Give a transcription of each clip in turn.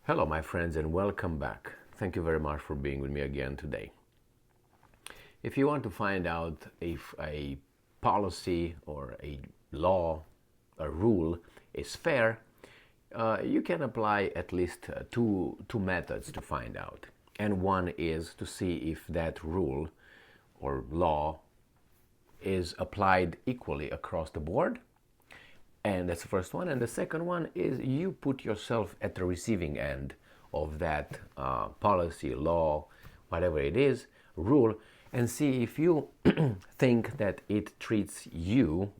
Hello, my friends, and welcome back. Thank you very much for being with me again today. If you want to find out if a policy or a law, a rule is fair, you can apply at least two methods to find out. And one is to see if that rule or law is applied equally across the board. And that's the first one. And the second one is you put yourself at the receiving end of that policy, law, whatever it is, rule, and see if you think that it treats you,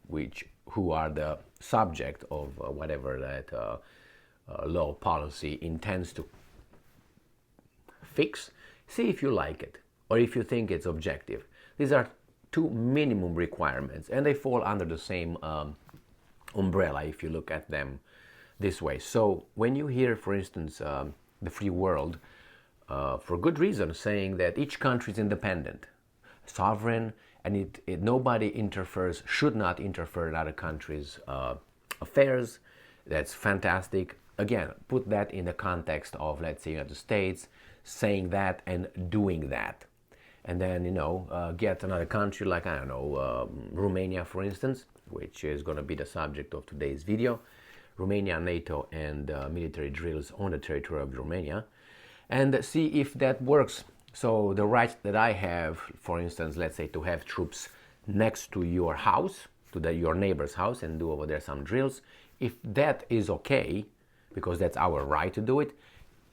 who are the subject of whatever that law policy intends to fix. See if you like it or if you think it's objective. These are two minimum requirements, and they fall under the same umbrella if you look at them this way. So when you hear, for instance, the free world, for good reason, saying that each country is independent, sovereign, and nobody interferes, should not interfere in other countries' affairs, that's fantastic. Again, put that in the context of, let's say, United States saying that and doing that. And then, get another country like, I don't know, Romania, for instance, which is going to be the subject of today's video. Romania, NATO, and military drills on the territory of Romania, and see if that works. So the right that I have, for instance, let's say to have troops next to your house, to your neighbor's house, and do over there some drills, if that is okay, because that's our right to do it,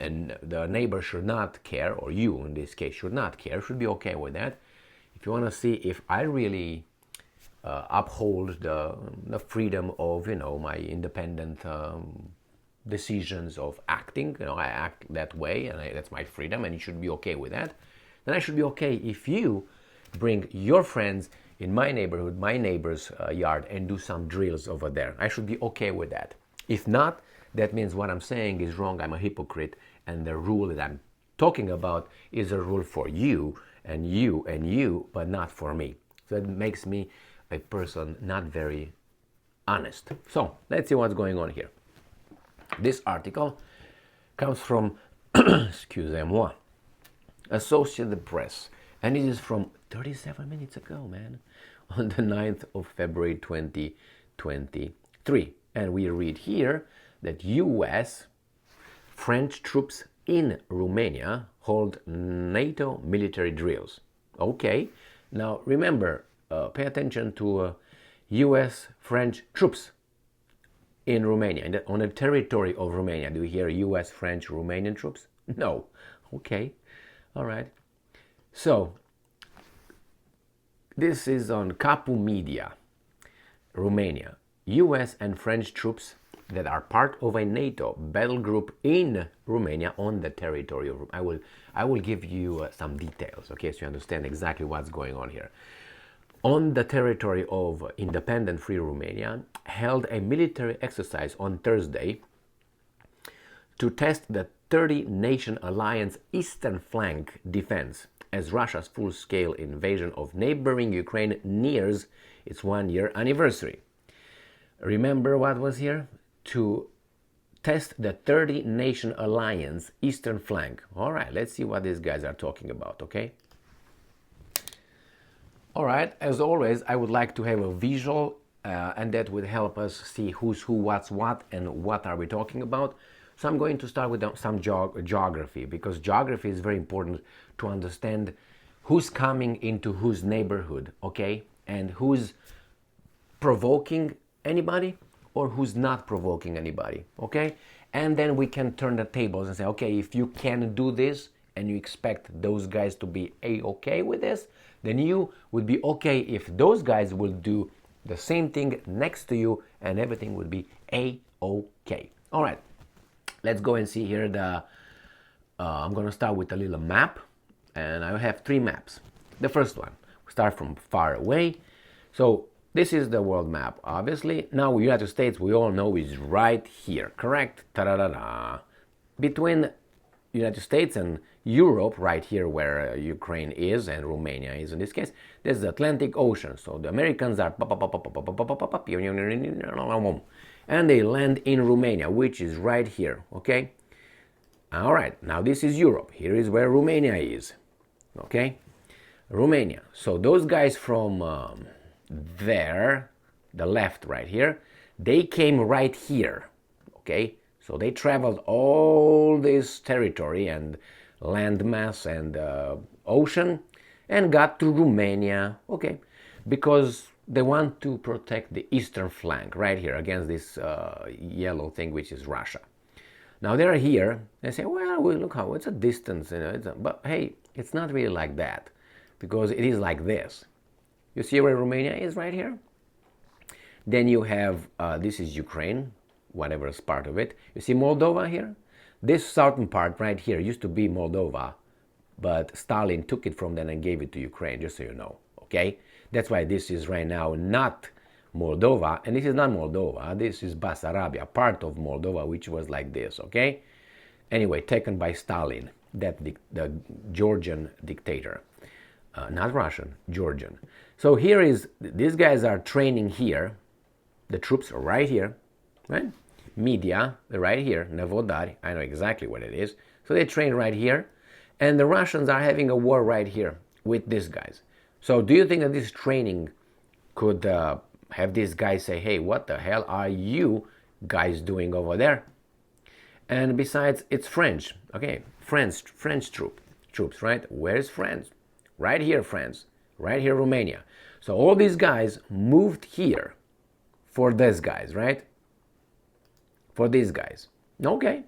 and the neighbor should not care, or you in this case should not care, should be okay with that. If you want to see if I really uphold the freedom of my independent decisions of acting, I act that way, and that's my freedom, and you should be okay with that. Then I should be okay if you bring your friends in my neighborhood, my neighbor's yard, and do some drills over there. I should be okay with that. If not, that means what I'm saying is wrong, I'm a hypocrite, and the rule that I'm talking about is a rule for you and you and you, but not for me. So it makes me a person not very honest. So let's see what's going on here. This article comes from excusez-moi, Associated Press, and it is from 37 minutes ago, man, on the 9th of February 2023. And we read here that US French troops in Romania hold NATO military drills. Okay, now remember, pay attention to US French troops in Romania, on the territory of Romania. Do you hear US French Romanian troops? No. Okay, all right. So this is on Capu Media, Romania. US and French troops that are part of a NATO battle group in Romania on the territory of Romania. I will give you some details, okay, so you understand exactly what's going on here. On the territory of independent Free Romania, held a military exercise on Thursday to test the 30-nation alliance eastern flank defense as Russia's full-scale invasion of neighboring Ukraine nears its one-year anniversary. Remember what was here? To test the 30-nation alliance eastern flank. All right, let's see what these guys are talking about, okay? All right, as always, I would like to have a visual, and that would help us see who's who, what's what, and what are we talking about. So I'm going to start with some geography, because geography is very important to understand who's coming into whose neighborhood, okay? And who's provoking anybody or who's not provoking anybody, okay? And then we can turn the tables and say, okay, if you can do this and you expect those guys to be a-okay with this, then you would be okay if those guys will do the same thing next to you and everything would be a-okay. All right, let's go and see here I'm going to start with a little map, and I have three maps. The first one, we start from far away. So this is the world map, obviously. Now, United States, we all know, is right here, correct? Ta-da-da-da. Between United States and Europe, right here where Ukraine is and Romania is in this case, there's the Atlantic Ocean. So the Americans are and they land in Romania, which is right here, okay? All right, now this is Europe. Here is where Romania is. Okay, Romania. So those guys from there, the left right here, they came right here. Okay, so they traveled all this territory and landmass and ocean and got to Romania. Okay, because they want to protect the eastern flank right here against this yellow thing, which is Russia. Now they're here. They say, well, look how it's a distance, you know. But hey, it's not really like that, because it is like this. You see where Romania is right here? Then you have this is Ukraine, whatever is part of it. You see Moldova here? This southern part right here used to be Moldova, but Stalin took it from them and gave it to Ukraine, just so you know. Okay, that's why this is right now not Moldova, and this is not Moldova, this is Bessarabia, part of Moldova, which was like this. Okay, anyway, taken by Stalin, the Georgian dictator, not Russian, Georgian. So here is, these guys are training here, the troops are right here, right? Media, right here, Novodar, I know exactly what it is. So they train right here, and the Russians are having a war right here with these guys. So do you think that this training could have these guys say, hey, what the hell are you guys doing over there? And besides, it's French, okay, French troops, right? Where's France? Right here, France, right here, Romania. So all these guys moved here for these guys, right? For these guys. Okay,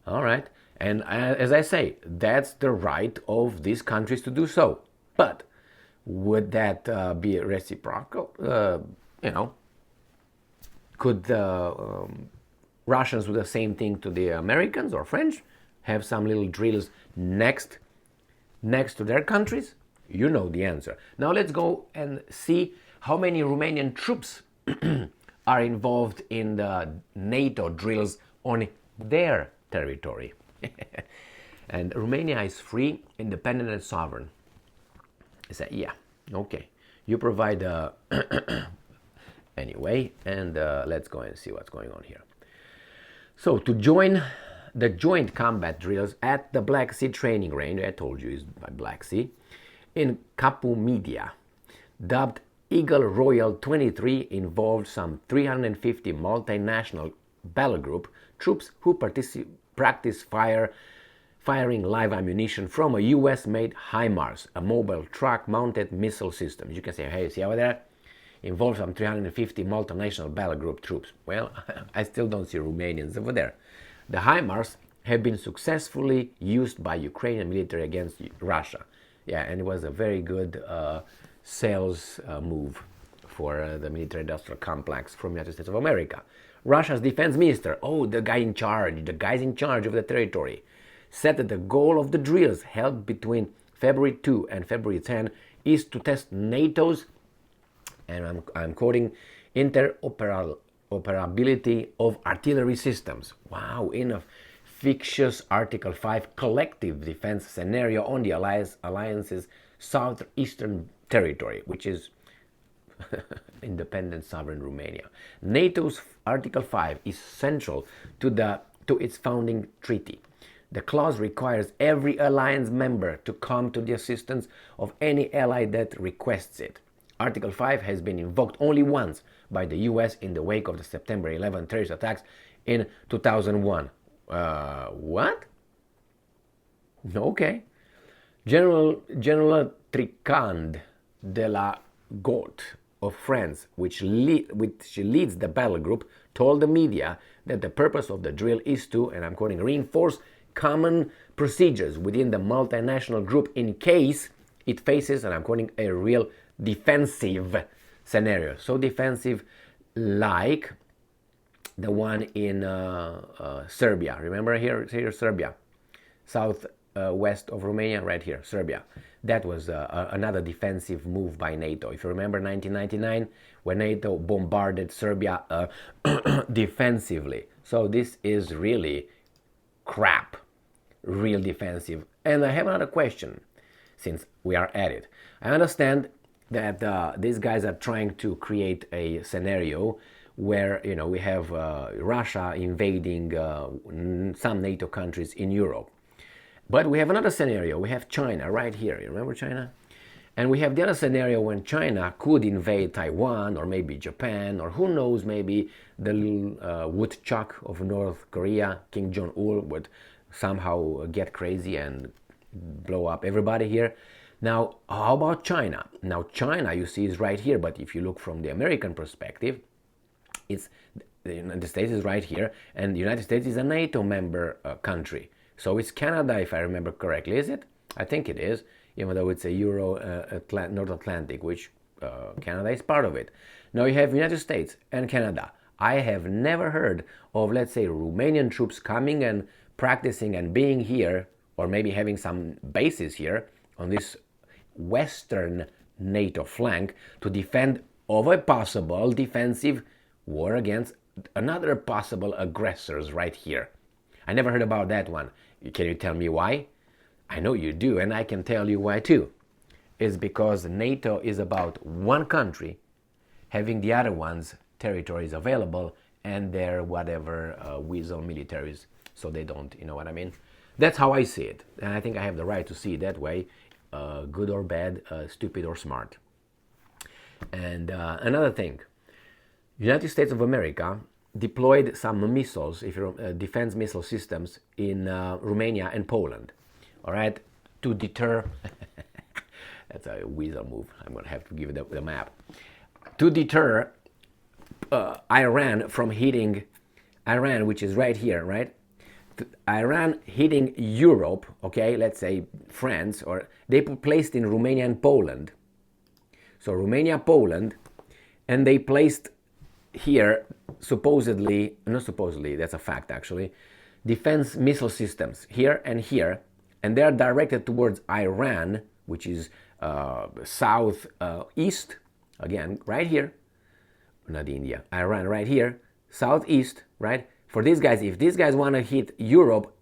all right. And as I say, that's the right of these countries to do so. But would that be reciprocal? You know, could the Russians do the same thing to the Americans or French? Have some little drills next to their countries? You know the answer. Now let's go and see how many Romanian troops are involved in the NATO drills on their territory. And Romania is free, independent, and sovereign. I said, yeah, okay. You provide anyway, and let's go and see what's going on here. So to join the joint combat drills at the Black Sea training range, I told you is by Black Sea, in Capu Media, dubbed Eagle Royal 23, involved some 350 multinational battle group troops who practice firing live ammunition from a US-made HIMARS, a mobile truck-mounted missile system. You can say, hey, see over there? Involves some 350 multinational battle group troops. Well, I still don't see Romanians over there. The HIMARS have been successfully used by Ukrainian military against Russia. Yeah, and it was a very good sales move for the military-industrial complex from the United States of America. Russia's defense minister, the guys in charge of the territory, said that the goal of the drills held between February 2 and February 10 is to test NATO's, and I'm quoting, interoperability of artillery systems. Wow, in a fictitious Article 5 collective defense scenario on the alliance's southeastern territory, which is independent sovereign Romania. NATO's Article 5 is central to its founding treaty. The clause requires every alliance member to come to the assistance of any ally that requests it. Article 5 has been invoked only once by the US in the wake of the September 11 terrorist attacks in 2001. What? Okay. General Tricand de la Gaulle of France, which leads the battle group, told the media that the purpose of the drill is to, and I'm quoting, reinforce common procedures within the multinational group in case it faces, and I'm quoting, a real defensive scenario. So defensive like the one in Serbia. Remember here Serbia, southwest of Romania, right here, Serbia. That was another defensive move by NATO. If you remember 1999, when NATO bombarded Serbia defensively. So this is really crap, real defensive. And I have another question, since we are at it. I understand that these guys are trying to create a scenario where we have Russia invading some NATO countries in Europe. But we have another scenario. We have China right here. You remember China? And we have the other scenario when China could invade Taiwan or maybe Japan, or who knows, maybe the little woodchuck of North Korea, Kim Jong-un, would somehow get crazy and blow up everybody here. Now, how about China? Now, China, you see, is right here, but if you look from the American perspective, it's the United States is right here, and the United States is a NATO member country. So it's Canada, if I remember correctly, is it? I think it is, even though it's a North Atlantic, which Canada is part of it. Now you have United States and Canada. I have never heard of, let's say, Romanian troops coming and practicing and being here, or maybe having some bases here on this western NATO flank to defend of a possible defensive war against another possible aggressors right here. I never heard about that one. Can you tell me why? I know you do, and I can tell you why too. It's because NATO is about one country having the other one's territories available and their whatever weasel militaries, so they don't, you know what I mean? That's how I see it, and I think I have the right to see it that way, good or bad, stupid or smart. And another thing, United States of America deployed some missiles, defense missile systems in Romania and Poland, all right, to deter, that's a weasel move, I'm going to have to give it the map, to deter Iran from hitting, Iran, which is right here, right, Iran hitting Europe, okay, let's say France, or they placed in Romania and Poland. So Romania, Poland, and they placed here, supposedly, not supposedly, that's a fact actually, defense missile systems here, and they are directed towards Iran, which is southeast, again, right here, not India, Iran right here, southeast, right? For these guys, if these guys want to hit Europe,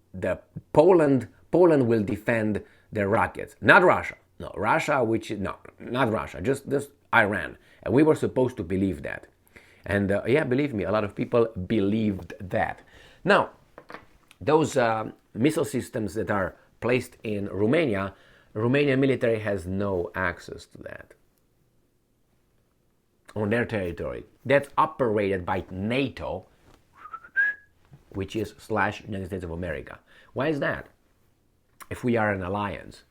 Poland will defend their rockets, not Russia. No, Russia, not Russia, just Iran. And we were supposed to believe that. And yeah, believe me, a lot of people believed that. Now, those missile systems that are placed in Romania, Romanian military has no access to that on their territory. That's operated by NATO, which is / United States of America. Why is that? If we are an alliance,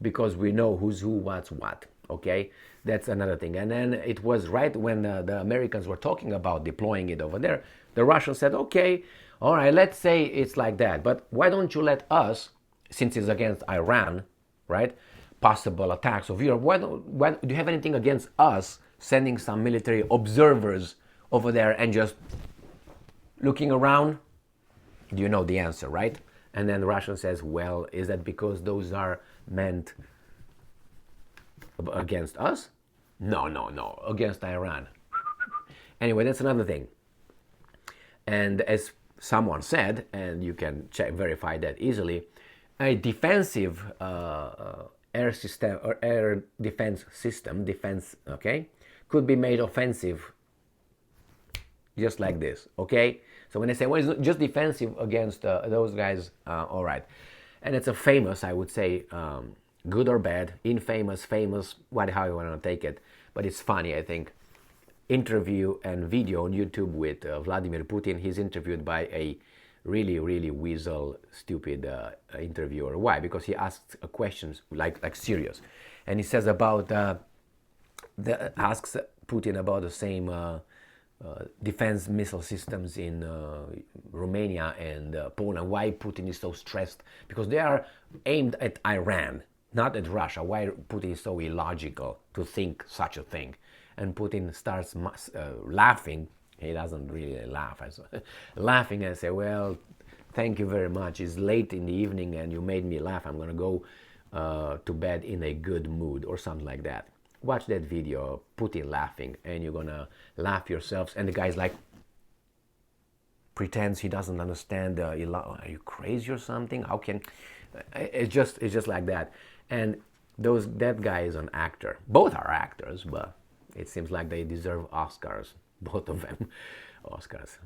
because we know who's who, what's what, okay? That's another thing. And then it was right when the Americans were talking about deploying it over there, the Russians said, okay, all right, let's say it's like that, but why don't you let us, since it's against Iran, right, possible attacks of Europe, why do you have anything against us sending some military observers over there and just looking around? You know the answer, right? And then the Russian says, well, is that because those are meant against us? No, against Iran. Anyway, that's another thing. And as someone said, and you can verify that easily, a defensive air system or air defense system, okay, could be made offensive just like this, okay? So when they say, well, it's just defensive against those guys, all right. And it's a famous, I would say, good or bad, infamous, famous, how you want to take it, but it's funny, I think, interview and video on YouTube with Vladimir Putin. He's interviewed by a really, really weasel, stupid interviewer. Why? Because he asks questions like serious. And he says about, asks Putin about the same defense missile systems in Romania and Poland. Why Putin is so stressed? Because they are aimed at Iran, not at Russia. Why Putin is so illogical to think such a thing? And Putin starts laughing. He doesn't really laugh. Laughing and say, well, thank you very much. It's late in the evening and you made me laugh. I'm going to go to bed in a good mood or something like that. Watch that video, Putin laughing, and you're going to laugh yourselves. And the guy's like, pretends he doesn't understand. Are you crazy or something? How can... It's just like that. And that guy is an actor. Both are actors, but it seems like they deserve Oscars. both of them. Oscars,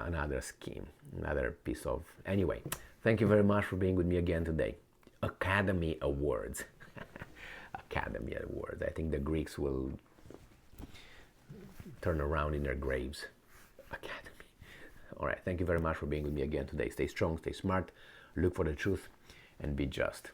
another scheme, another piece of... Anyway, thank you very much for being with me again today. Academy Awards. Academy Awards. I think the Greeks will turn around in their graves. Academy. All right, thank you very much for being with me again today. Stay strong, stay smart, look for the truth, and be just.